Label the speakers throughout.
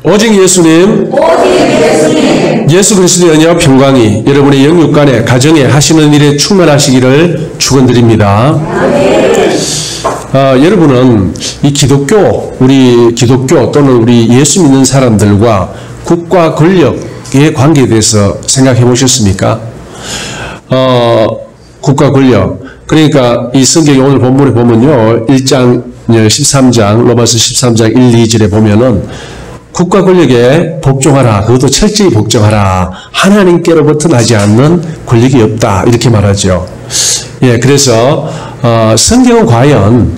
Speaker 1: 오직 예수님, 예수 그리스도의 은혜와 평강이 여러분의 영육간에 가정에 하시는 일에 충만하시기를 축원드립니다. 여러분은 이 기독교, 우리 기독교 또는 우리 예수 믿는 사람들과 국가 권력의 관계에 대해서 생각해 보셨습니까? 국가 권력. 그러니까 이 성경의 오늘 본문에 보면요. 1장 13장, 로마서 13장 1, 2절에 보면은 국가 권력에 복종하라. 그것도 철저히 복종하라. 하나님께로부터 나지 않는 권력이 없다. 이렇게 말하죠. 예, 그래서 성경은 과연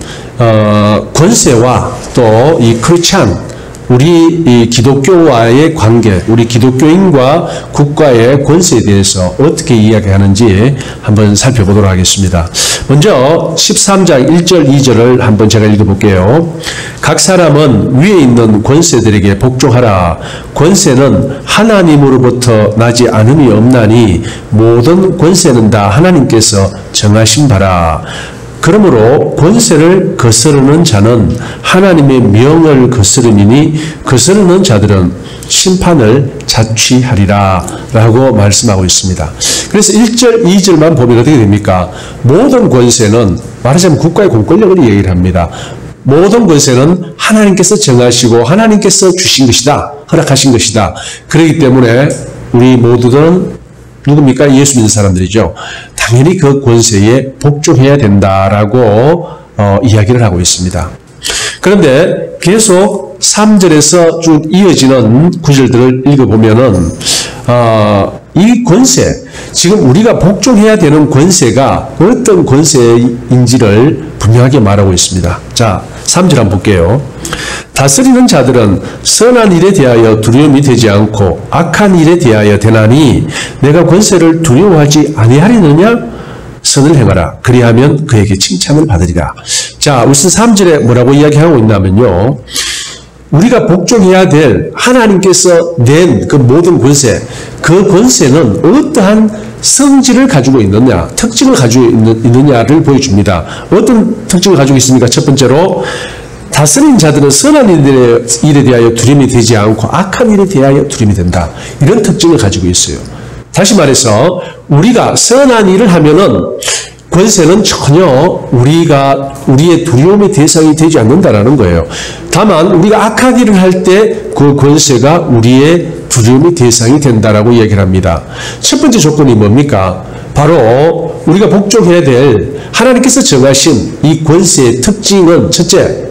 Speaker 1: 권세와 또 이 크리스찬 우리 이 기독교와의 관계, 우리 기독교인과 국가의 권세에 대해서 어떻게 이야기하는지 한번 살펴보도록 하겠습니다. 먼저 13장 1절 2절을 한번 제가 읽어볼게요. 각 사람은 위에 있는 권세들에게 복종하라. 권세는 하나님으로부터 나지 않음이 없나니 모든 권세는 다 하나님께서 정하신 바라. 그러므로 권세를 거스르는 자는 하나님의 명을 거스름이니 거스르는 자들은 심판을 자취하리라 라고 말씀하고 있습니다. 그래서 1절, 2절만 보면 어떻게 됩니까? 모든 권세는 말하자면 국가의 공권력을 얘기를 합니다. 모든 권세는 하나님께서 정하시고 하나님께서 주신 것이다. 허락하신 것이다. 그렇기 때문에 우리 모두들은 누굽니까? 예수 믿는 사람들이죠. 당연히 그 권세에 복종해야 된다라고 이야기를 하고 있습니다. 그런데 계속 3절에서 쭉 이어지는 구절들을 읽어보면은 이 권세, 지금 우리가 복종해야 되는 권세가 어떤 권세인지를 분명하게 말하고 있습니다. 자, 3절 한번 볼게요. 다스리는 자들은 선한 일에 대하여 두려움이 되지 않고 악한 일에 대하여 되나니 내가 권세를 두려워하지 아니하리느냐? 선을 행하라. 그리하면 그에게 칭찬을 받으리라. 자, 우선 3절에 뭐라고 이야기하고 있냐면요. 우리가 복종해야 될 하나님께서 낸 그 모든 권세, 그 권세는 어떠한 성질을 가지고 있느냐, 특징을 가지고 있느냐를 보여줍니다. 어떤 특징을 가지고 있습니까? 첫 번째로 다스리는 자들은 선한 일에 대하여 두려움이 되지 않고 악한 일에 대하여 두려움이 된다. 이런 특징을 가지고 있어요. 다시 말해서 우리가 선한 일을 하면은 권세는 전혀 우리의 두려움의 대상이 되지 않는다라는 거예요. 다만 우리가 악한 일을 할 때 그 권세가 우리의 두려움의 대상이 된다라고 얘기를 합니다. 첫 번째 조건이 뭡니까? 바로 우리가 복종해야 될 하나님께서 정하신 이 권세의 특징은 첫째,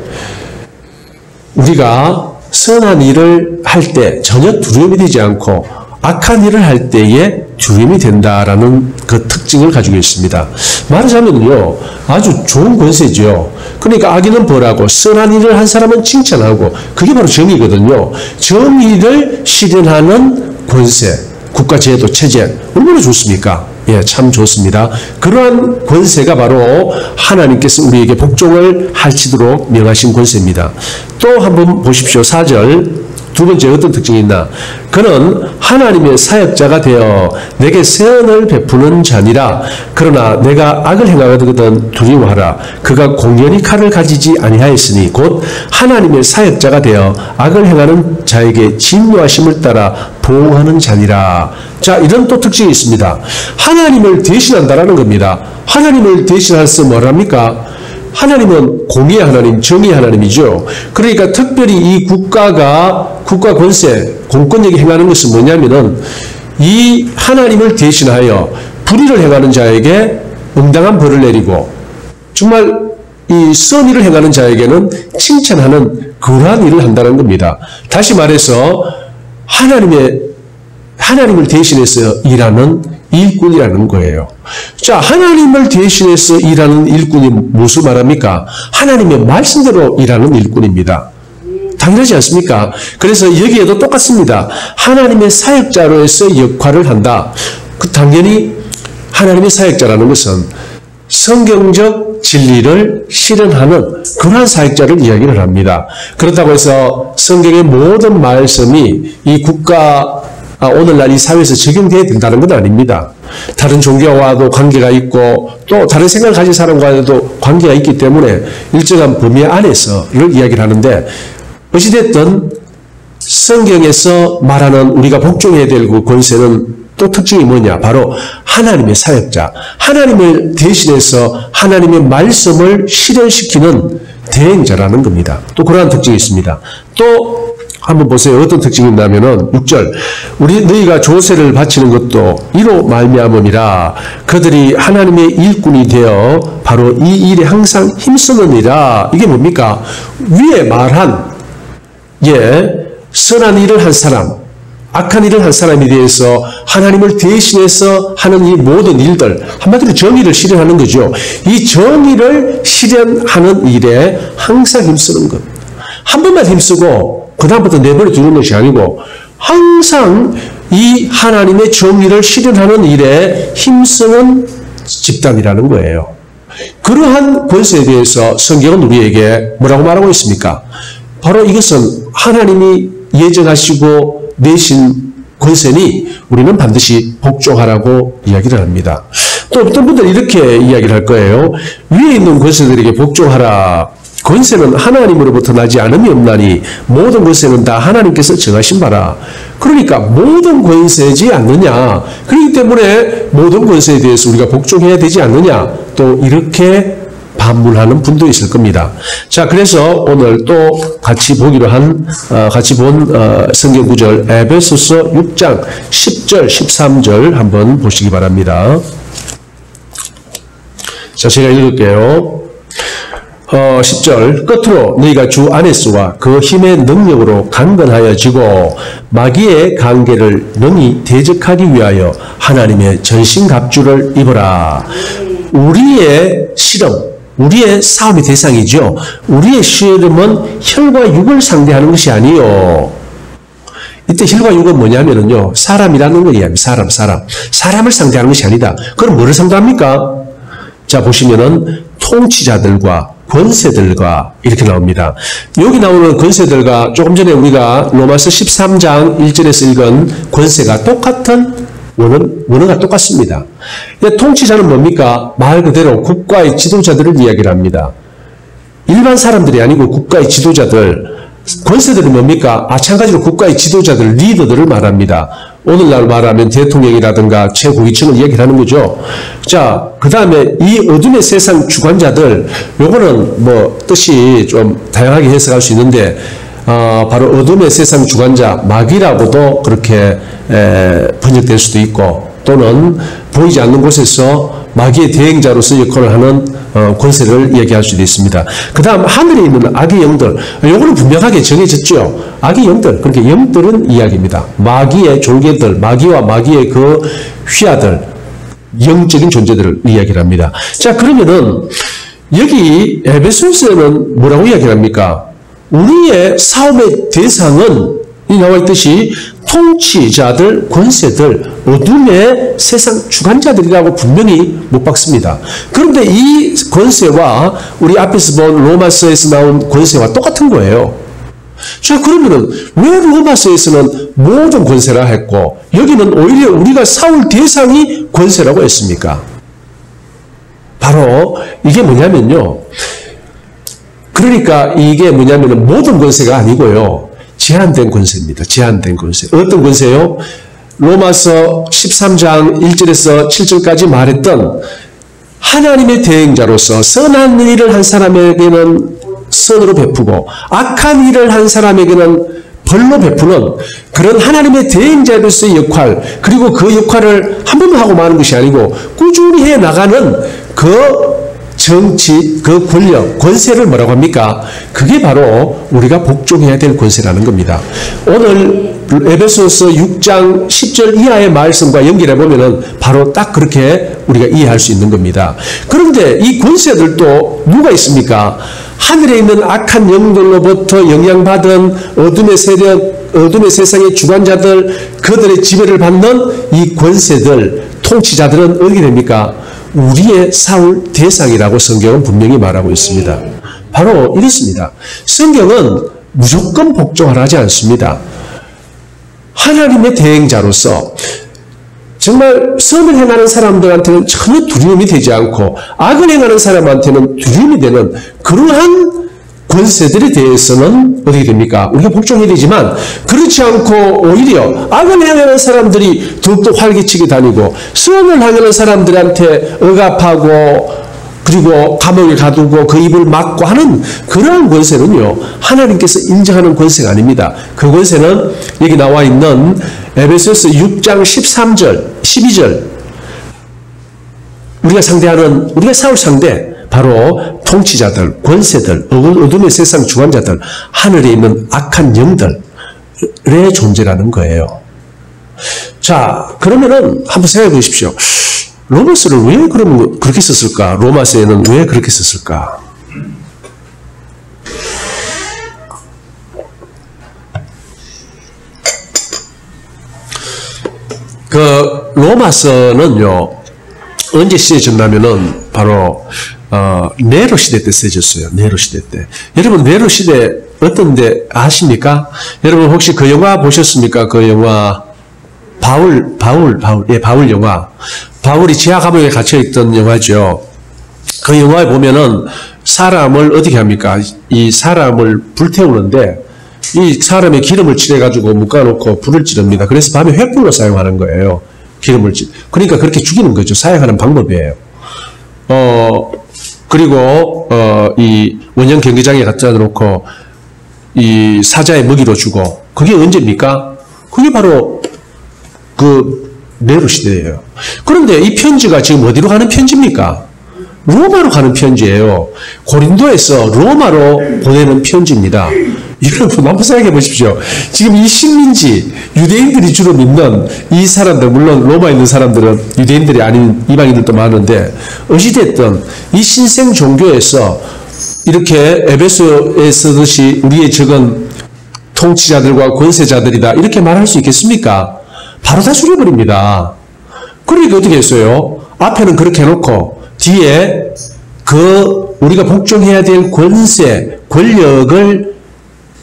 Speaker 1: 우리가 선한 일을 할 때 전혀 두려움이 되지 않고 악한 일을 할 때에 두려움이 된다라는 그 특징을 가지고 있습니다. 말하자면요, 아주 좋은 권세죠. 그러니까 악인은 벌하고 선한 일을 한 사람은 칭찬하고, 그게 바로 정의거든요. 정의를 실현하는 권세, 국가제도 체제, 얼마나 좋습니까? 예, 참 좋습니다. 그러한 권세가 바로 하나님께서 우리에게 복종을 할지도록 명하신 권세입니다. 또 한번 보십시오. 4절. 두 번째 어떤 특징이 있나? 그는 하나님의 사역자가 되어 내게 선을 베푸는 자니라. 그러나 내가 악을 행하거든 두려워하라. 그가 공연히 칼을 가지지 아니하였으니 곧 하나님의 사역자가 되어 악을 행하는 자에게 진노하심을 따라 보호하는 자니라. 자, 이런 또 특징이 있습니다. 하나님을 대신한다라는 겁니다. 하나님을 대신해서 뭐랍니까? 하나님은 공의의 하나님, 정의의 하나님이죠. 그러니까 특별히 이 국가 권세, 공권력이 행하는 것은 뭐냐면은 이 하나님을 대신하여 불의를 행하는 자에게 응당한 벌을 내리고 정말 이 선의를 행하는 자에게는 칭찬하는 그러한 일을 한다는 겁니다. 다시 말해서 하나님을 대신해서 일하는 일꾼이라는 거예요. 자, 하나님을 대신해서 일하는 일꾼이 무엇을 말합니까? 하나님의 말씀대로 일하는 일꾼입니다. 당연하지 않습니까? 그래서 여기에도 똑같습니다. 하나님의 사역자로서 역할을 한다. 당연히 하나님의 사역자라는 것은 성경적 진리를 실현하는 그러한 사역자를 이야기를 합니다. 그렇다고 해서 성경의 모든 말씀이 이 오늘날 이 사회에서 적용되어야 된다는 건 아닙니다. 다른 종교와도 관계가 있고 또 다른 생각을 가진 사람과도 관계가 있기 때문에 일정한 범위 안에서 이걸 이야기를 하는데 어찌됐든 성경에서 말하는 우리가 복종해야 될 그 권세는 또 특징이 뭐냐? 바로 하나님의 사역자, 하나님을 대신해서 하나님의 말씀을 실현시키는 대행자라는 겁니다. 또 그러한 특징이 있습니다. 또 한번 보세요. 어떤 특징이 있냐면은 6절 너희가 조세를 바치는 것도 이로 말미암음이라. 그들이 하나님의 일꾼이 되어 바로 이 일에 항상 힘쓰느니라. 이게 뭡니까? 위에 말한 선한 일을 한 사람, 악한 일을 한 사람에 대해서 하나님을 대신해서 하는 이 모든 일들, 한마디로 정의를 실현하는 거죠. 이 정의를 실현하는 일에 항상 힘쓰는 것. 한 번만 힘쓰고 그 다음부터 내버려 두는 것이 아니고 항상 이 하나님의 정의를 실현하는 일에 힘쓰는 집단이라는 거예요. 그러한 권세에 대해서 성경은 우리에게 뭐라고 말하고 있습니까? 바로 이것은 하나님이 예정하시고 내신 권세니 우리는 반드시 복종하라고 이야기를 합니다. 또 어떤 분들은 이렇게 이야기를 할 거예요. 위에 있는 권세들에게 복종하라. 권세는 하나님으로부터 나지 않음이 없나니 모든 권세는 다 하나님께서 정하신 바라. 그러니까 모든 권세지 않느냐. 그렇기 때문에 모든 권세에 대해서 우리가 복종해야 되지 않느냐. 또 이렇게 반문하는 분도 있을 겁니다. 자, 그래서 오늘 또 같이 보기로 같이 본 성경 구절 에베소서 6장 10절, 13절 한번 보시기 바랍니다. 자, 제가 읽을게요. 10절 끝으로 너희가 주 안에서와 그 힘의 능력으로 강건하여지고 마귀의 관계를 능히 대적하기 위하여 하나님의 전신갑주를 입어라. 우리의 실험, 우리의 싸움의 대상이죠. 우리의 실험은 혈과 육을 상대하는 것이 아니요. 이때 혈과 육은 뭐냐면요, 사람이라는 거예요. 사람을 상대하는 것이 아니다. 그럼 뭐를 상대합니까? 자, 보시면은 통치자들과 권세들과 이렇게 나옵니다. 여기 나오는 권세들과 조금 전에 우리가 로마서 13장 1절에서 읽은 권세가 똑같은 원어가 똑같습니다. 통치자는 뭡니까? 말 그대로 국가의 지도자들을 이야기를 합니다. 일반 사람들이 아니고 국가의 지도자들, 권세들은 뭡니까? 마찬가지로 국가의 지도자들, 리더들을 말합니다. 오늘날 말하면 대통령이라든가 최고위층을 이야기를 하는 거죠. 자, 그 다음에 이 어둠의 세상 주관자들, 요거는 뭐 뜻이 좀 다양하게 해석할 수 있는데 바로 어둠의 세상 주관자, 마귀라고도 그렇게 번역될 수도 있고, 또는 보이지 않는 곳에서 마귀의 대행자로서 역할을 하는 권세를 이야기할 수도 있습니다. 그 다음 하늘에 있는 악의 영들, 요거는 분명하게 정해졌죠. 악의 영들, 그렇게 영들은 이야기입니다. 마귀의 졸개들, 마귀와 마귀의 그 휘하들, 영적인 존재들을 이야기를 합니다. 자, 그러면은 여기 에베소서에는 뭐라고 이야기를 합니까? 우리의 싸움의 대상은 이 나와 있듯이 통치자들, 권세들, 어둠의 세상 주관자들이라고 분명히 못 박습니다. 그런데 이 권세와 우리 앞에서 본 로마서에서 나온 권세와 똑같은 거예요. 자, 그러면은 왜 로마서에서는 모든 권세라 했고 여기는 오히려 우리가 싸울 대상이 권세라고 했습니까? 바로 이게 뭐냐면요. 그러니까 이게 뭐냐면은 모든 권세가 아니고요. 제한된 권세입니다. 제한된 권세. 어떤 권세요? 로마서 13장 1절에서 7절까지 말했던 하나님의 대행자로서 선한 일을 한 사람에게는 선으로 베푸고 악한 일을 한 사람에게는 벌로 베푸는 그런 하나님의 대행자로서의 역할, 그리고 그 역할을 한 번만 하고 마는 것이 아니고 꾸준히 해 나가는 그 정치, 그 권력, 권세를 뭐라고 합니까? 그게 바로 우리가 복종해야 될 권세라는 겁니다. 오늘 에베소서 6장 10절 이하의 말씀과 연결해 보면은 바로 딱 그렇게 우리가 이해할 수 있는 겁니다. 그런데 이 권세들도 누가 있습니까? 하늘에 있는 악한 영들로부터 영향받은 어둠의 세력, 어둠의 세상의 주관자들, 그들의 지배를 받는 이 권세들, 통치자들은 어떻게 됩니까? 우리의 싸울 대상이라고 성경은 분명히 말하고 있습니다. 바로 이렇습니다. 성경은 무조건 복종하라 하지 않습니다. 하나님의 대행자로서 정말 선을 행하는 사람들한테는 전혀 두려움이 되지 않고 악을 행하는 사람한테는 두려움이 되는 그러한 권세들에 대해서는 어떻게 됩니까? 우리가 복종해야 되지만 그렇지 않고 오히려 악을 행하는 사람들이 더욱더 활기치게 다니고 선을 하는 사람들한테 억압하고 그리고 감옥에 가두고 그 입을 막고 하는 그러한 권세는요, 하나님께서 인정하는 권세가 아닙니다. 그 권세는 여기 나와 있는 에베소서 6장 13절, 12절 우리가 싸울 상대 바로 통치자들, 권세들, 어둠의 세상 주관자들, 하늘에 있는 악한 영들의 존재라는 거예요. 자, 그러면은 한번 생각해 보십시오. 로마서를 왜 그러면 그렇게 썼을까? 로마서에는 왜 그렇게 썼을까? 그 로마서는요, 언제 쓰여졌냐면은 바로 네로 시대 때 쓰여졌어요. 네로 시대 때. 여러분 네로 시대 어떤데 아십니까? 여러분 혹시 그 영화 보셨습니까? 그 영화 바울 영화. 바울이 지하 감옥에 갇혀 있던 영화죠. 그 영화에 보면은 사람을 어떻게 합니까? 이 사람을 불태우는데 이 사람의 기름을 칠해가지고 묶어놓고 불을 지릅니다. 그래서 밤에 횃불로 사용하는 거예요. 그러니까 그렇게 죽이는 거죠. 사용하는 방법이에요. 그리고 이 원형 경기장에 갖다 놓고 이 사자의 먹이로 주고, 그게 언제입니까? 그게 바로 그 네로 시대예요. 그런데 이 편지가 지금 어디로 가는 편지입니까? 로마로 가는 편지예요. 고린도에서 로마로 보내는 편지입니다. 여러분 한번 생각해 보십시오. 지금 이 식민지, 유대인들이 주로 믿는 이 사람들, 물론 로마에 있는 사람들은 유대인들이 아닌 이방인들도 많은데, 어찌됐든 이 신생 종교에서 이렇게 에베소에 쓰듯이 우리의 적은 통치자들과 권세자들이다 이렇게 말할 수 있겠습니까? 바로 다 죽여버립니다. 그러니까 어떻게 했어요? 앞에는 그렇게 해놓고 뒤에 그 우리가 복종해야 될 권세, 권력을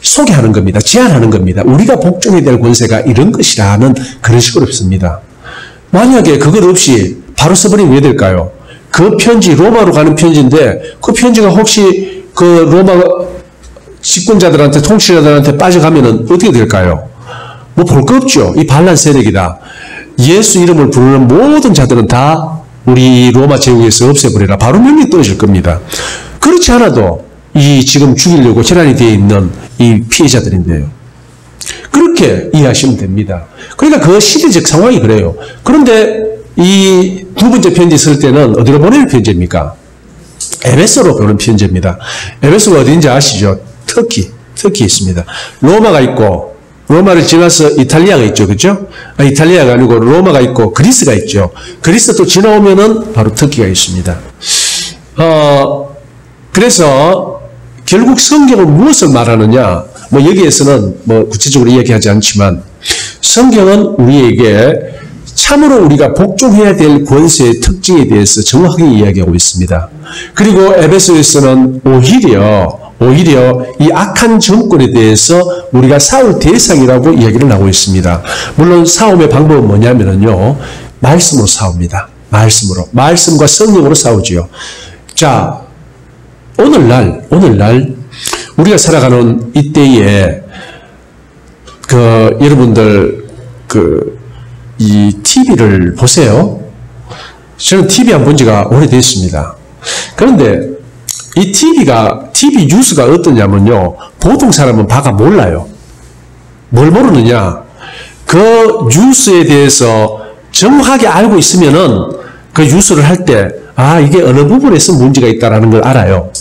Speaker 1: 소개하는 겁니다. 제안하는 겁니다. 우리가 복종해야 될 권세가 이런 것이라는 그런 식으로 씁니다. 만약에 그것 없이 바로 써버리면 왜 될까요? 그 편지, 로마로 가는 편지인데 그 편지가 혹시 그 로마 집권자들한테, 통치자들한테 빠져가면은 어떻게 될까요? 뭐 볼 거 없죠. 이 반란 세력이다. 예수 이름을 부르는 모든 자들은 다 우리 로마 제국에서 없애버리라. 바로 명령이 떨어질 겁니다. 그렇지 않아도 이 지금 죽이려고 혈안이 되어 있는 이 피해자들인데요. 그렇게 이해하시면 됩니다. 그러니까 그 시대적 상황이 그래요. 그런데 이 두 번째 편지 쓸 때는 어디로 보내는 편지입니까? 에베소로 보내는 편지입니다. 에베소가 어딘지 아시죠? 터키에 있습니다. 로마가 있고, 로마를 지나서 이탈리아가 있죠. 그죠? 이탈리아가 아니고 로마가 있고 그리스가 있죠. 그리스 또 지나오면은 바로 터키가 있습니다. 그래서 결국 성경은 무엇을 말하느냐? 뭐 여기에서는 뭐 구체적으로 이야기하지 않지만 성경은 우리에게 참으로 우리가 복종해야 될 권세의 특징에 대해서 정확하게 이야기하고 있습니다. 그리고 에베소에서는 오히려 이 악한 정권에 대해서 우리가 싸울 대상이라고 이야기를 하고 있습니다. 물론 싸움의 방법은 뭐냐면요, 말씀으로 싸웁니다. 말씀과 성령으로 싸우지요. 자, 오늘날 우리가 살아가는 이때에
Speaker 2: 여러분들 이 TV를 보세요. 저는 TV 안 본 지가 오래됐습니다. 그런데 이 TV 뉴스가 어떠냐면요, 보통 사람은 봐가 몰라요. 뭘 모르느냐? 그 뉴스에 대해서 정확하게 알고 있으면은 그 뉴스를 할 때, 이게 어느 부분에서 문제가 있다라는 걸 알아요.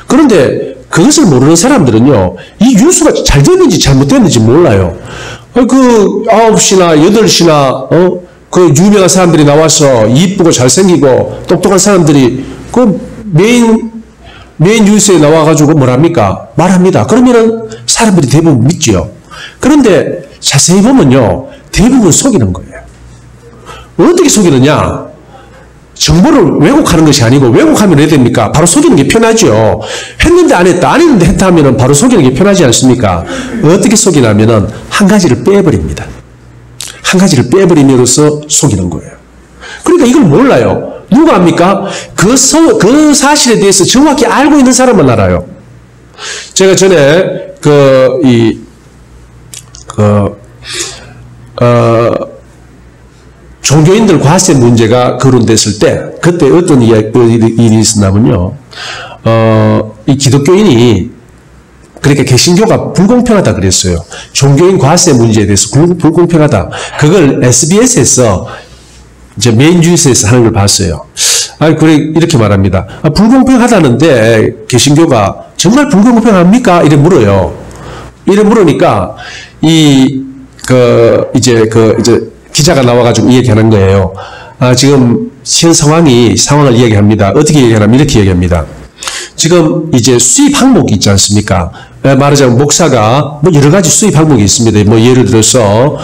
Speaker 2: 그런데 그것을 모르는 사람들은요, 이 뉴스가 잘 됐는지 잘못됐는지 몰라요. 9시나 8시나, 그 유명한 사람들이 나와서 이쁘고 잘생기고 똑똑한 사람들이 그 메인 뉴스에 나와가지고 뭐랍니까? 말합니다. 그러면은 사람들이 대부분 믿지요. 그런데 자세히 보면요, 대부분 속이는 거예요. 어떻게 속이느냐? 정보를 왜곡하는 것이 아니고, 왜곡하면 왜 됩니까? 바로 속이는 게 편하죠. 했는데 안 했다, 안 했는데 했다 하면은 바로 속이는 게 편하지 않습니까? 어떻게 속이냐면은 한 가지를 빼버립니다. 한 가지를 빼버림으로써 속이는 거예요. 그러니까 이걸 몰라요. 누가 압니까? 그 사실에 대해서 정확히 알고 있는 사람만 알아요. 제가 전에 종교인들 과세 문제가 거론됐을 때 그때 어떤 일이 있었냐면요. 이 기독교인이 그러니까 개신교가 불공평하다 그랬어요. 종교인 과세 문제에 대해서 불공평하다. 그걸 SBS에서 이제 메인 뉴스에서 하는 걸 봤어요. 그래 이렇게 말합니다. 불공평하다는데 개신교가 정말 불공평합니까? 이래 물어요. 이래 물으니까 이제 기자가 나와가지고 얘기하는 거예요. 지금 현 상황을 이야기합니다. 어떻게 얘기하냐면 이렇게 얘기합니다. 지금 이제 수입 항목이 있지 않습니까? 말하자면 목사가 뭐 여러 가지 수입 항목이 있습니다. 뭐 예를 들어서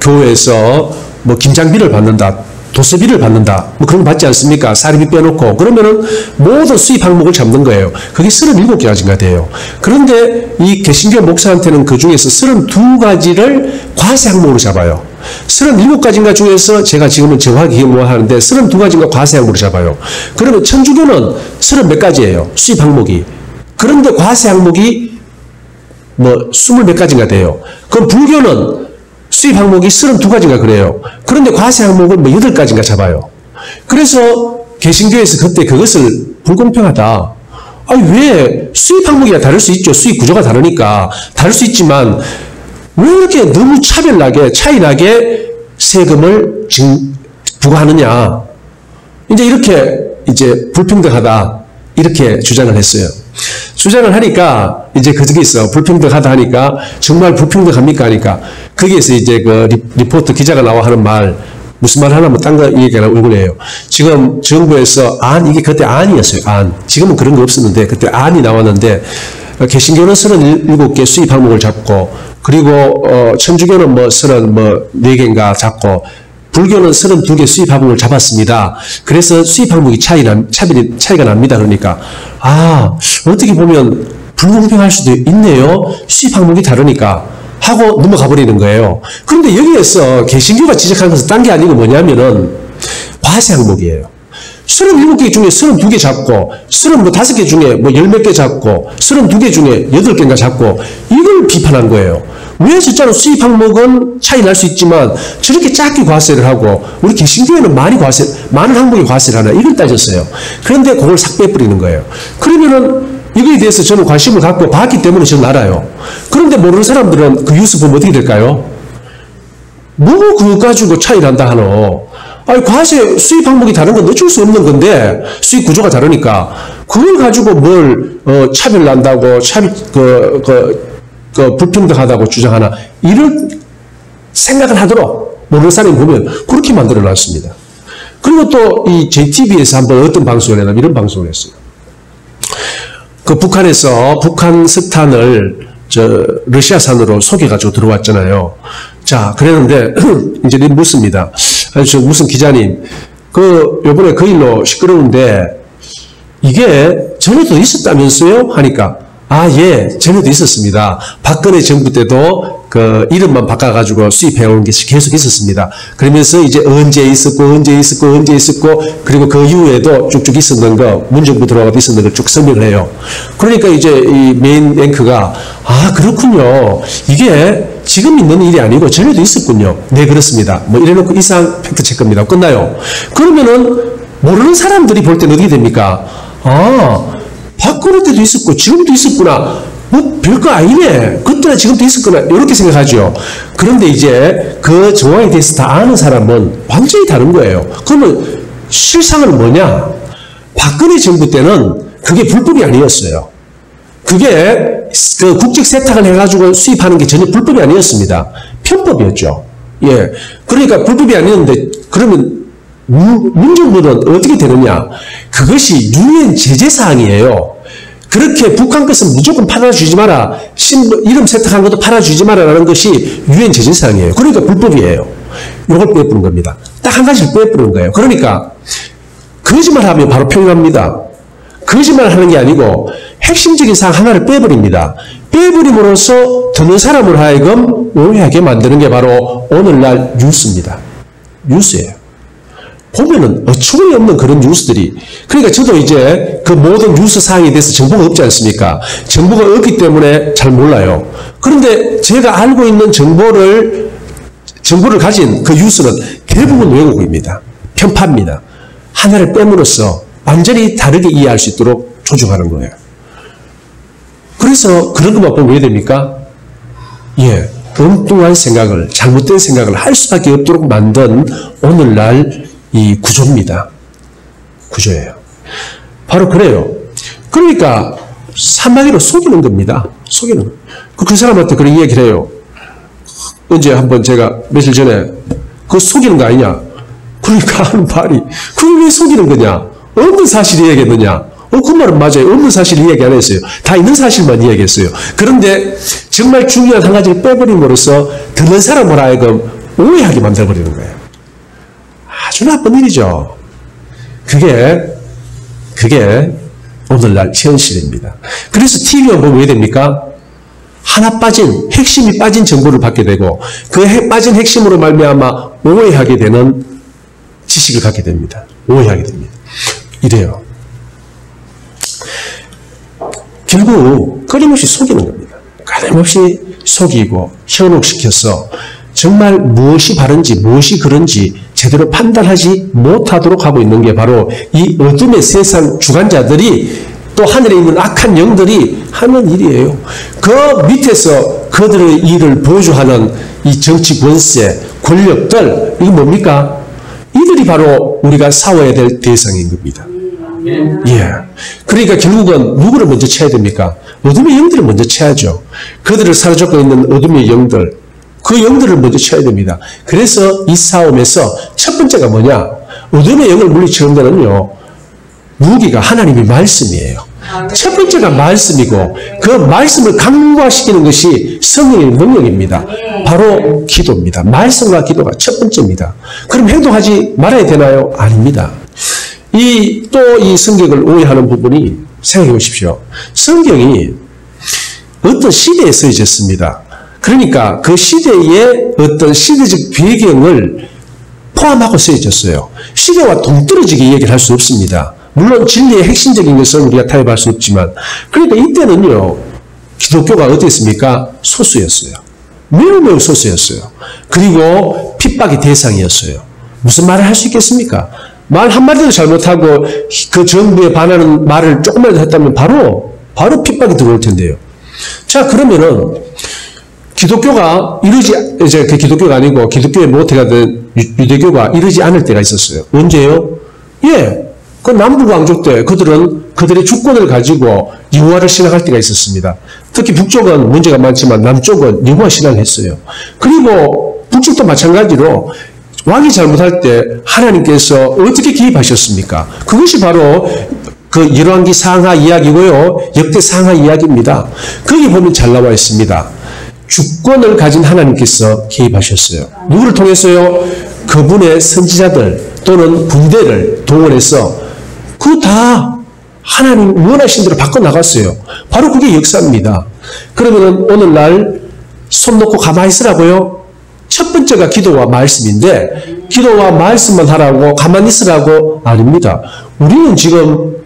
Speaker 2: 교회에서 뭐 김장비를 받는다, 도세비를 받는다, 뭐 그런 거 받지 않습니까? 사리비 빼놓고 그러면은 모든 수입 항목을 잡는 거예요. 그게 37가지가 돼요. 그런데 이 개신교 목사한테는 그 중에서 32가지를 과세 항목으로 잡아요. 37가지인가 중에서 제가 지금은 정확히 기억 못 하는데 32가지인가 과세 항목으로 잡아요. 그러면 천주교는 30몇 가지예요. 수입 항목이. 그런데 과세 항목이 뭐 20몇 가지가 돼요. 그럼 불교는 수입 항목이 32가지가 그래요. 그런데 과세 항목을 뭐 8가지가 잡아요. 그래서 개신교에서 그때 그것을 불공평하다. 왜 수입 항목이야 다를 수 있죠. 수입 구조가 다르니까 다를 수 있지만 왜 이렇게 너무 차별나게 차이나게 세금을 부과하느냐. 이제 불평등하다 이렇게 주장을 했어요. 주장을 하니까 이제 거기서 불평등하다 하니까 정말 불평등합니까 하니까 거기에서 이제 그 리포터 기자가 나와 하는 말 무슨 말 하나 뭐 딴 거 얘기하나 얼굴이에요. 지금 정부에서 이게 그때 안이었어요. 지금은 그런 거 없었는데 그때 안이 나왔는데 개신교는 37개 수입 항목을 잡고 그리고 천주교는 뭐 34개인가 잡고 불교는 32개 수입 항목을 잡았습니다. 그래서 수입 항목이 차이가 납니다. 그러니까 어떻게 보면 불공평할 수도 있네요. 수입 항목이 다르니까 하고 넘어가 버리는 거예요. 그런데 여기에서 개신교가 지적한 것은 딴 게 아니고 뭐냐면은 과세 항목이에요. 37개 중에 32개 잡고 35개 중에 뭐 10몇 개 잡고 32개 중에 8개인가 잡고 이걸 비판한 거예요. 왜 진짜로 수입 항목은 차이 날 수 있지만 저렇게 작게 과세를 하고 우리 개신교회는 많은 항목에 과세를 하나 이걸 따졌어요. 그런데 그걸 싹 빼버리는 거예요. 그러면은 이거에 대해서 저는 관심을 갖고 봤기 때문에 저는 알아요. 그런데 모르는 사람들은 그 뉴스 보면 어떻게 될까요? 뭐 그거 가지고 차이 난다 하노. 과세 수입 항목이 다른 건 어쩔 수 없는 건데 수입 구조가 다르니까 그걸 가지고 뭘 차별 난다고 불평등하다고 주장하나 이런 생각을 하도록 모르는 사람이 보면 그렇게 만들어 놨습니다. 그리고 또 이 JTBC에서 한번 어떤 방송을 했냐면 이런 방송을 했어요. 북한에서 북한 석탄을 러시아산으로 속여가지고 들어왔잖아요. 자, 그랬는데 이제 묻습니다. 무슨 기자님, 요번에 그 일로 시끄러운데 이게 전에도 있었다면서요? 하니까 예, 전에도 있었습니다. 박근혜 정부 때도 이름만 바꿔가지고 수입해온 게 계속 있었습니다. 그러면서 이제 언제 있었고, 그리고 그 이후에도 쭉쭉 있었는 거, 문정부 들어가도 있었는 걸 쭉 설명을 해요. 그러니까 이제 이 메인 앵커가, 그렇군요. 이게 지금 있는 일이 아니고 전에도 있었군요. 네, 그렇습니다. 뭐 이래놓고 이상 팩트체크입니다. 끝나요. 그러면은 모르는 사람들이 볼 때는 어떻게 됩니까? 박근혜 때도 있었고 지금도 있었구나. 뭐 별거 아니네. 그때나 지금도 있었구나. 이렇게 생각하죠. 그런데 이제 그 정황에 대해서 다 아는 사람은 완전히 다른 거예요. 그러면 실상은 뭐냐? 박근혜 정부 때는 그게 불법이 아니었어요. 그게 그 국적 세탁을 해가지고 수입하는 게 전혀 불법이 아니었습니다. 편법이었죠. 예. 그러니까 불법이 아니었는데 그러면 문정부는 어떻게 되느냐? 그것이 유엔 제재사항이에요. 그렇게 북한 것은 무조건 팔아주지 마라. 이름 세탁한 것도 팔아주지 마라라는 것이 유엔 제재사항이에요. 그러니까 불법이에요. 이걸 빼부는 겁니다. 딱 한 가지를 빼부는 거예요. 그러니까 거짓말하면 바로 표현합니다. 거짓말 하는 게 아니고 핵심적인 사항 하나를 빼버립니다. 빼버림으로써 듣는 사람을 하여금 오해하게 만드는 게 바로 오늘날 뉴스입니다. 뉴스예요.
Speaker 1: 보면은 어처구니 없는 그런 뉴스들이, 그러니까 저도 이제 그 모든 뉴스 사항에 대해서 정보가 없지 않습니까? 정보가 없기 때문에 잘 몰라요. 그런데 제가 알고 있는 정보를 가진 그 뉴스는 대부분 왜곡입니다. 편파입니다. 하나를 빼므로써 완전히 다르게 이해할 수 있도록 조정하는 거예요. 그래서 그런 것만 보면 왜 됩니까? 예, 엉뚱한 생각을, 잘못된 생각을 할 수밖에 없도록 만든 오늘날 이 구조입니다. 구조예요. 바로 그래요. 그러니까 사마귀로 속이는 겁니다. 속이는 거예요. 그 사람한테 그런 이야기를 해요. 언제 한번 제가 며칠 전에 그거 속이는 거 아니냐? 그러니까 하는 말이, 그게 왜 속이는 거냐? 없는 사실 이야기했느냐? 그 말은 맞아요. 없는 사실 이야기 안 했어요. 다 있는 사실만 이야기했어요. 그런데 정말 중요한 한 가지를 빼버림으로써 듣는 사람을 하여금 오해하게 만들어버리는 거예요. 아주 나쁜 일이죠. 그게 오늘날 현실입니다. 그래서 TV만 보면 왜 됩니까? 하나 빠진, 핵심이 빠진 정보를 받게 되고 그 빠진 핵심으로 말미암아 오해하게 되는 지식을 갖게 됩니다. 오해하게 됩니다. 이래요. 결국 끊임없이 속이는 겁니다. 끊임없이 속이고 현혹시켜서 정말 무엇이 바른지 무엇이 그른지 제대로 판단하지 못하도록 하고 있는 게 바로 이 어둠의 세상 주관자들이, 또 하늘에 있는 악한 영들이 하는 일이에요. 그 밑에서 그들의 일을 보조하는 이 정치 권세, 권력들, 이게 뭡니까? 이들이 바로 우리가 싸워야 될 대상인 겁니다. 예. 그러니까 결국은 누구를 먼저 쳐야 됩니까? 어둠의 영들을 먼저 쳐야죠. 그들을 사로잡고 있는 어둠의 영들, 그 영들을 먼저 쳐야 됩니다. 그래서 이 싸움에서 첫 번째가 뭐냐? 어둠의 영을 물리치는 데는요, 무기가 하나님의 말씀이에요. 첫 번째가 말씀이고 그 말씀을 강화시키는 것이 성령의 능력입니다. 바로 기도입니다. 말씀과 기도가 첫 번째입니다. 그럼 행동하지 말아야 되나요? 아닙니다. 또 이 성경을 오해하는 부분이, 생각해 보십시오. 성경이 어떤 시대에 쓰여졌습니다. 그러니까 그 시대의 어떤 시대적 배경을 포함하고 쓰여졌어요. 시대와 동떨어지게 얘기를 할 수 없습니다. 물론 진리의 핵심적인 것은 우리가 타협할 수 없지만, 그러니까 이때는요, 기독교가 어땠습니까? 소수였어요. 매우 소수였어요. 그리고 핍박의 대상이었어요. 무슨 말을 할 수 있겠습니까? 말 한마디도 잘못하고 그 정부에 반하는 말을 조금이라도 했다면 바로 핍박이 들어올 텐데요. 자, 그러면은 기독교가 이제 그 기독교가 아니고 기독교의 모태가 된 유대교가 이러지 않을 때가 있었어요. 언제요? 예. 그 남부 왕조 때 그들의 주권을 가지고 여호와를 신앙할 때가 있었습니다. 특히 북쪽은 문제가 많지만 남쪽은 여호와 신앙했어요. 그리고 북쪽도 마찬가지로 왕이 잘못할 때 하나님께서 어떻게 개입하셨습니까? 그것이 바로 그 열왕기 상하 이야기고요. 역대 상하 이야기입니다. 거기 보면 잘 나와 있습니다. 주권을 가진 하나님께서 개입하셨어요. 누구를 통해서요? 그분의 선지자들 또는 군대를 동원해서 그 다 하나님 원하신 대로 바꿔나갔어요. 바로 그게 역사입니다. 그러면 오늘날 손 놓고 가만히 있으라고요? 첫 번째가 기도와 말씀인데, 기도와 말씀만 하라고 가만히 있으라고? 아닙니다. 우리는 지금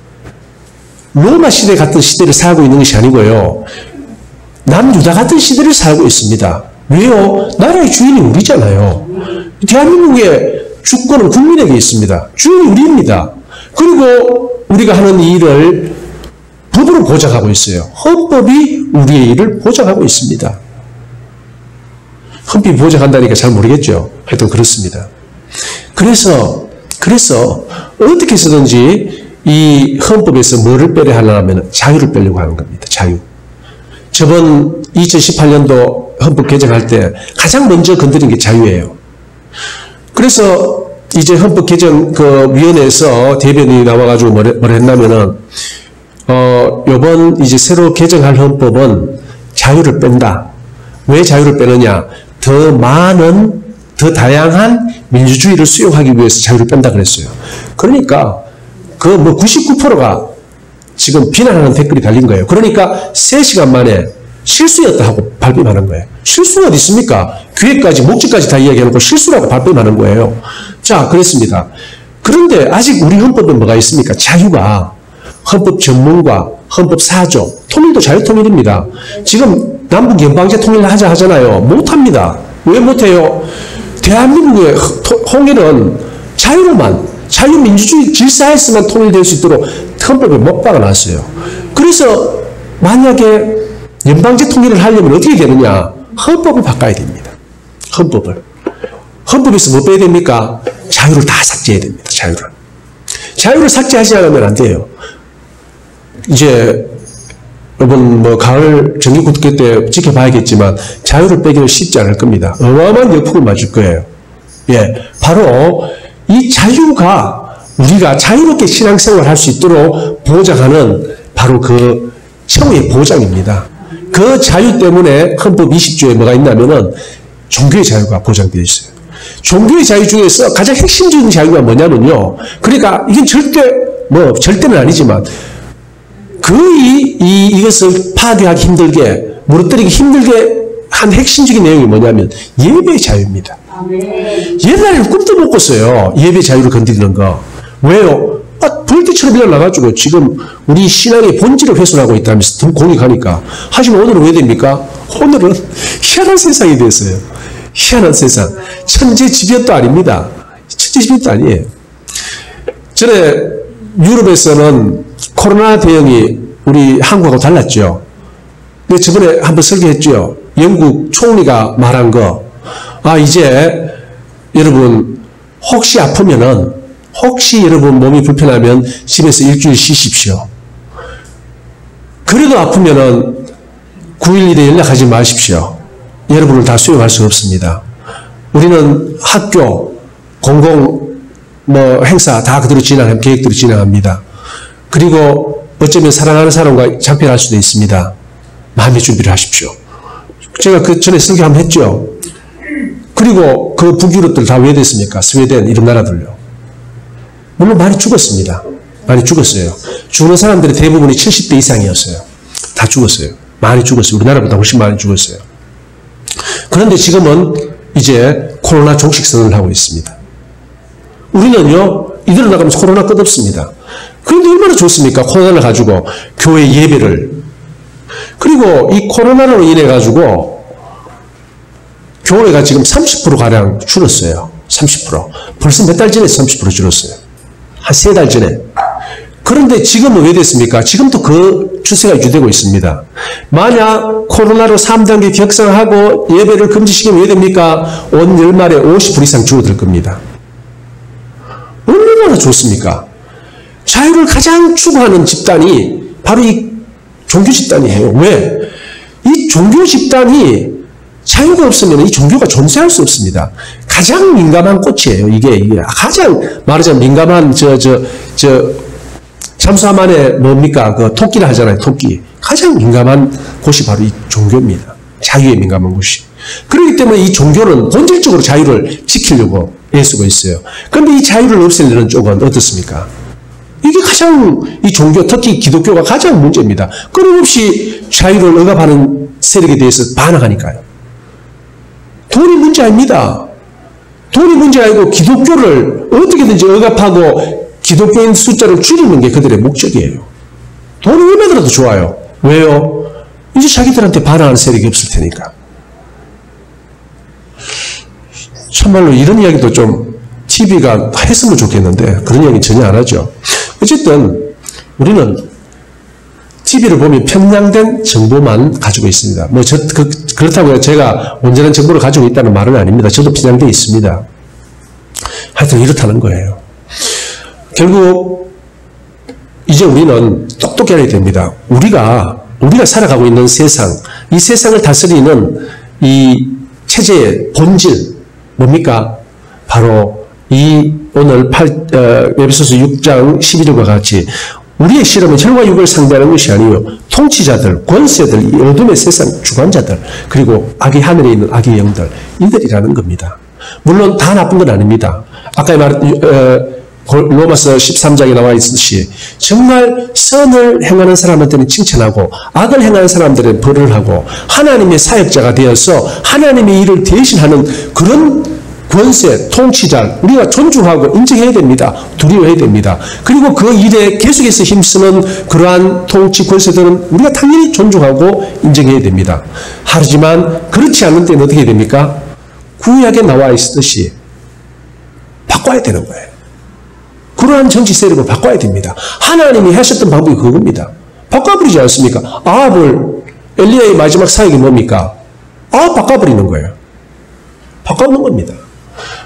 Speaker 1: 로마 시대 같은 시대를 살고 있는 것이 아니고요, 남유다 같은 시대를 살고 있습니다. 왜요? 나라의 주인이 우리잖아요. 대한민국의 주권은 국민에게 있습니다. 주인이 우리입니다. 그리고 우리가 하는 이 일을 법으로 보장하고 있어요. 헌법이 우리의 일을 보장하고 있습니다. 헌법이 보장한다니까 잘 모르겠죠. 하여튼 그렇습니다. 그래서 어떻게 해서든지 이 헌법에서 뭐를 빼려 하려면 자유를 빼려고 하는 겁니다. 자유. 저번 2018년도 헌법 개정할 때 가장 먼저 건드린 게 자유예요. 그래서 이제 헌법 개정 그 위원회에서 대변인이 나와가지고 뭐라 했냐면은, 요번 이제 새로 개정할 헌법은 자유를 뺀다. 왜 자유를 빼느냐? 더 많은, 더 다양한 민주주의를 수용하기 위해서 자유를 뺀다 그랬어요. 그러니까, 99%가 지금 비난하는 댓글이 달린 거예요. 그러니까 3시간 만에 실수였다 하고 발뺌하는 거예요. 실수가 어디 있습니까? 기획까지, 목적까지 다 이야기해놓고 실수라고 발뺌하는 거예요. 자, 그랬습니다. 그런데 아직 우리 헌법에 뭐가 있습니까? 자유가 헌법 전문가, 헌법 4조, 통일도 자유통일입니다. 지금 남북 연방제 통일을 하자 하잖아요. 못합니다. 왜 못해요? 대한민국의 통일은 자유로만, 자유민주주의 질서에서만 통일될 수 있도록 헌법에 못 박아놨어요. 그래서 만약에 연방제 통일을 하려면 어떻게 되느냐? 헌법을 바꿔야 됩니다. 헌법을. 헌법에서 뭐 빼야 됩니까? 자유를 다 삭제해야 됩니다. 자유를 삭제하지 않으면 안 돼요. 이제 이번 뭐 가을 정기국회 때 지켜봐야겠지만 자유를 빼기는 쉽지 않을 겁니다. 어마어마한 역풍을 맞을 거예요. 예, 바로 이 자유가 우리가 자유롭게 신앙생활을 할 수 있도록 보장하는 바로 그 최후의 보장입니다. 그 자유 때문에 헌법 20조에 뭐가 있냐면은 종교의 자유가 보장되어 있어요. 종교의 자유 중에서 가장 핵심적인 자유가 뭐냐면요. 그러니까 이건 절대는 아니지만 거의 이것을 파괴하기 힘들게, 무너뜨리기 힘들게 한 핵심적인 내용이 뭐냐면 예배의 자유입니다. 옛날에는 꿈도 못 꿨어요. 예배 자유를 건드리는 거. 왜요? 벌떼처럼 일어나가지고 지금 우리 신앙의 본질을 훼손하고 있다면서 더 공격하니까. 하지만 오늘은 왜 됩니까? 오늘은 희한한 세상이 됐어요. 희한한 세상. 천재지변도 아닙니다. 천재지변도 아니에요. 전에 유럽에서는 코로나 대응이 우리 한국하고 달랐죠. 근데 저번에 한번 설계했죠. 영국 총리가 말한 거. 이제 여러분 혹시 아프면은, 혹시 여러분 몸이 불편하면 집에서 일주일 쉬십시오. 그래도 아프면은 911에 연락하지 마십시오. 여러분을 다 수용할 수 없습니다. 우리는 학교, 공공 행사 다 그대로 계획대로 진행합니다. 그리고 어쩌면 사랑하는 사람과 작별할 수도 있습니다. 마음의 준비를 하십시오. 제가 그 전에 설교 한번 했죠. 그리고 그 북유럽들 다 왜 됐습니까? 스웨덴 이런 나라들요. 물론 많이 죽었습니다. 많이 죽었어요. 죽는 사람들의 대부분이 70대 이상이었어요. 다 죽었어요. 많이 죽었어요. 우리나라보다 훨씬 많이 죽었어요. 그런데 지금은 이제 코로나 종식 선언을 하고 있습니다. 우리는요, 이대로 나가면서 코로나 끝없습니다. 그런데 얼마나 좋습니까? 코로나를 가지고 교회 예배를. 그리고 이 코로나로 인해 가지고 교회가 지금 30%가량 줄었어요. 30%. 벌써 몇 달 전에 30% 줄었어요. 한 3달 전에. 그런데 지금은 왜 됐습니까? 지금도 그 추세가 유지되고 있습니다. 만약 코로나로 3단계 격상하고 예배를 금지시키면 왜 됩니까? 온 열말에 50% 이상 줄어들 겁니다. 얼마나 좋습니까? 자유를 가장 추구하는 집단이 바로 이 종교 집단이에요. 왜? 이 종교 집단이 자유가 없으면 이 종교가 존재할 수 없습니다. 가장 민감한 꽃이에요. 이게 가장 말하자면 민감한 잠수함 안에 뭡니까? 그 토끼를 하잖아요. 토끼. 가장 민감한 곳이 바로 이 종교입니다. 자유에 민감한 곳이. 그렇기 때문에 이 종교는 본질적으로 자유를 지키려고 애쓰고 있어요. 그런데 이 자유를 없애려는 쪽은 어떻습니까? 이게 가장 이 종교, 특히 기독교가 가장 문제입니다. 끊임없이 자유를 억압하는 세력에 대해서 반항하니까요. 돈이 문제 아닙니다. 돈이 문제 아니고 기독교를 어떻게든지 억압하고 기독교인 숫자를 줄이는 게 그들의 목적이에요. 돈이 얼마더라도 좋아요. 왜요? 이제 자기들한테 반항하는 세력이 없을 테니까. 참말로 이런 이야기도 좀 TV가 했으면 좋겠는데 그런 이야기 전혀 안 하죠. 어쨌든 우리는 TV를 보면 편향된 정보만 가지고 있습니다. 그렇다고 제가 온전한 정보를 가지고 있다는 말은 아닙니다. 저도 편향되어 있습니다. 하여튼 이렇다는 거예요. 결국 이제 우리는 똑똑해야 됩니다. 우리가 살아가고 있는 세상, 이 세상을 다스리는 이 체제의 본질 뭡니까? 바로 이 오늘 에베소서 6장 11절과 같이 우리의 실험은 혈과 육을 상대하는 것이 아니요 통치자들, 권세들, 이 어둠의 세상 주관자들, 그리고 하늘에 있는 악의 영들, 이들이라는 겁니다. 물론 다 나쁜 건 아닙니다. 아까 로마서 13장에 나와 있듯이 정말 선을 행하는 사람한테는 칭찬하고 악을 행하는 사람들은 벌을 하고 하나님의 사역자가 되어서 하나님의 일을 대신하는 그런 권세, 통치자 우리가 존중하고 인정해야 됩니다. 두려워해야 됩니다. 그리고 그 일에 계속해서 힘쓰는 그러한 통치 권세들은 우리가 당연히 존중하고 인정해야 됩니다. 하지만 그렇지 않는 때는 어떻게 됩니까? 구약에 나와 있듯이 바꿔야 되는 거예요. 그러한 정치 세력을 바꿔야 됩니다. 하나님이 하셨던 방법이 그겁니다. 바꿔버리지 않습니까? 아합을 엘리야의 마지막 사역이 뭡니까? 바꿔버리는 거예요. 바꿔놓는 겁니다.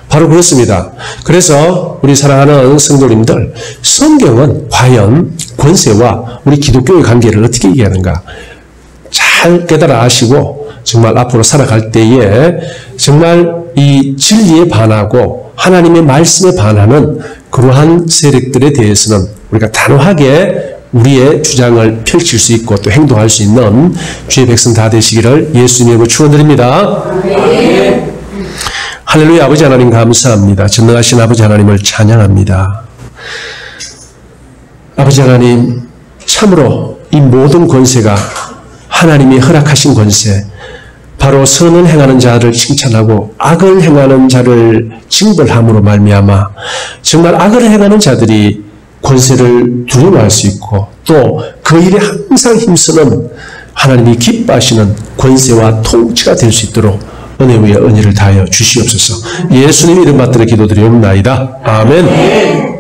Speaker 1: 바로 그렇습니다. 그래서 우리 사랑하는 성도님들, 성경은 과연 권세와 우리 기독교의 관계를 어떻게 얘기하는가 잘 깨달아 아시고 정말 앞으로 살아갈 때에 정말 이 진리에 반하고 하나님의 말씀에 반하는 그러한 세력들에 대해서는 우리가 단호하게 우리의 주장을 펼칠 수 있고 또 행동할 수 있는 주의 백성 다 되시기를 예수님의 이름으로 축원드립니다. 할렐루야. 아버지 하나님 감사합니다. 전능하신 아버지 하나님을 찬양합니다. 아버지 하나님, 참으로 이 모든 권세가 하나님이 허락하신 권세, 바로 선을 행하는 자를 칭찬하고 악을 행하는 자를 징벌함으로 말미암아 정말 악을 행하는 자들이 권세를 두려워할 수 있고 또 그 일에 항상 힘쓰는 하나님이 기뻐하시는 권세와 통치가 될 수 있도록 은혜 위에 은혜를 다하여 주시옵소서. 예수님 이름 받들어 기도드리옵나이다. 아멘.